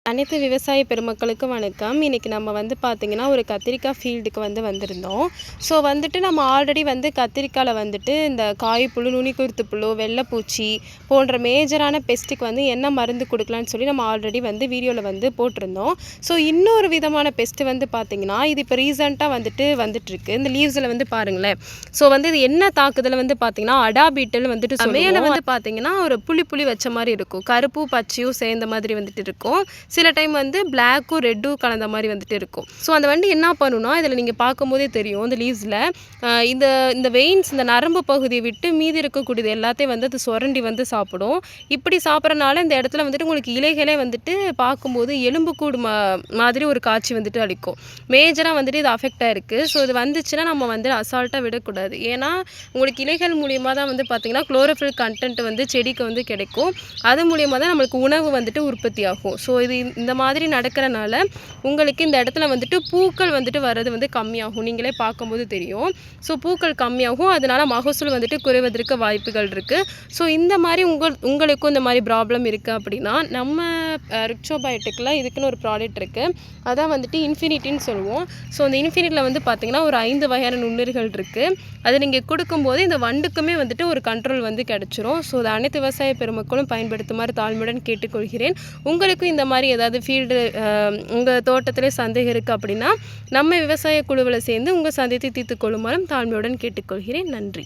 அனைத்து விவசாய பெருமக்களுக்கும் வணக்கம். இன்றைக்கி நம்ம பார்த்திங்கன்னா ஒரு கத்திரிக்காய் ஃபீல்டுக்கு வந்திருந்தோம். ஸோ நம்ம ஆல்ரெடி கத்திரிக்காயில் இந்த காய்ப்புழு, நுனிக்குருத்து புழு, வெள்ளைப்பூச்சி போன்ற மேஜரான பெஸ்ட்டுக்கு என்ன மருந்து கொடுக்கலான்னு சொல்லி நம்ம ஆல்ரெடி வீடியோவில் போட்டிருந்தோம். ஸோ இன்னொரு விதமான பெஸ்ட்டு பார்த்திங்கன்னா இது இப்போ ரீசெண்டாக வந்துட்டுருக்கு. இந்த லீவ்ஸில் பாருங்களேன். ஸோ இது என்ன தாக்குதல் பார்த்திங்கன்னா அடாபீட்டல் மேலே பார்த்திங்கன்னா ஒரு புளி வச்ச மாதிரி இருக்கும். கருப்பும் பச்சையும் சேர்ந்த மாதிரி இருக்கும். சில டைம் பிளாக்கும் ரெட்டும் கலந்த மாதிரி இருக்கும். ஸோ அந்த என்ன பண்ணுன்னா இதில் நீங்கள் பார்க்கும்போதே தெரியும். இந்த லீவ்ஸில் இந்த வெயின்ஸ், இந்த நரம்பு பகுதியை விட்டு மீதி இருக்கக்கூடியது எல்லாத்தையும் அது சுரண்டி சாப்பிடும். இப்படி சாப்பிட்றனால இந்த இடத்துல உங்களுக்கு இலைகளே பார்க்கும்போது எலும்புக்கூடு மாதிரி ஒரு காட்சி அளிக்கும். மேஜராக இது அஃபெக்ட் ஆகிருக்கு. ஸோ இது வந்துச்சுன்னா நம்ம அசால்ட்டாக விடக்கூடாது. ஏன்னா உங்களுக்கு இலைகள் மூலியமாக தான் பார்த்திங்கன்னா குளோரோஃபில் கண்டென்ட் செடிக்கு கிடைக்கும். அது மூலியமாக தான் நம்மளுக்கு உணவு உற்பத்தி ஆகும். ஸோ இது இந்த மாதிரி நடக்கிறனால உங்களுக்கு இந்த இடத்துல பூக்கள் வர்றது கம்மியாகும். நீங்களே பார்க்கும்போது தெரியும். ஸோ பூக்கள் கம்மியாகும். அதனால் மகசூல் குறைவதற்கு வாய்ப்புகள் இருக்குது. ஸோ இந்த மாதிரி உங்களுக்கும் இந்த மாதிரி ப்ராப்ளம் இருக்குது அப்படின்னா நம்ம ரிக்சோபயோட்டிக்கில் இதுக்குன்னு ஒரு ப்ராடக்ட் இருக்குது. அதான் இன்ஃபினிட்டின்னு சொல்லுவோம். ஸோ அந்த இன்ஃபினிட்டியில் பார்த்திங்கன்னா ஒரு 5 வகையான நுண்ணுயிர்கள் இருக்குது. அது நீங்கள் கொடுக்கும்போது இந்த வண்டுக்குமே ஒரு கண்ட்ரோல் கிடச்சிரும். ஸோ அது அனைத்து விவசாய பெருமக்களும் பயன்படுத்துமாறு தாழ்மையுடன் கேட்டுக்கொள்கிறேன். உங்களுக்கும் இந்த மாதிரி ஏதாவது ஃபீல்டு உங்கள் தோட்டத்திலே சந்தேகம் இருக்குது அப்படின்னா நம்ம விவசாய குழுவில் சேர்ந்து உங்கள் சந்தேகத்தை தீர்த்து கொள்ளுமாறும் தாழ்மையுடன் கேட்டுக்கொள்கிறேன். நன்றி.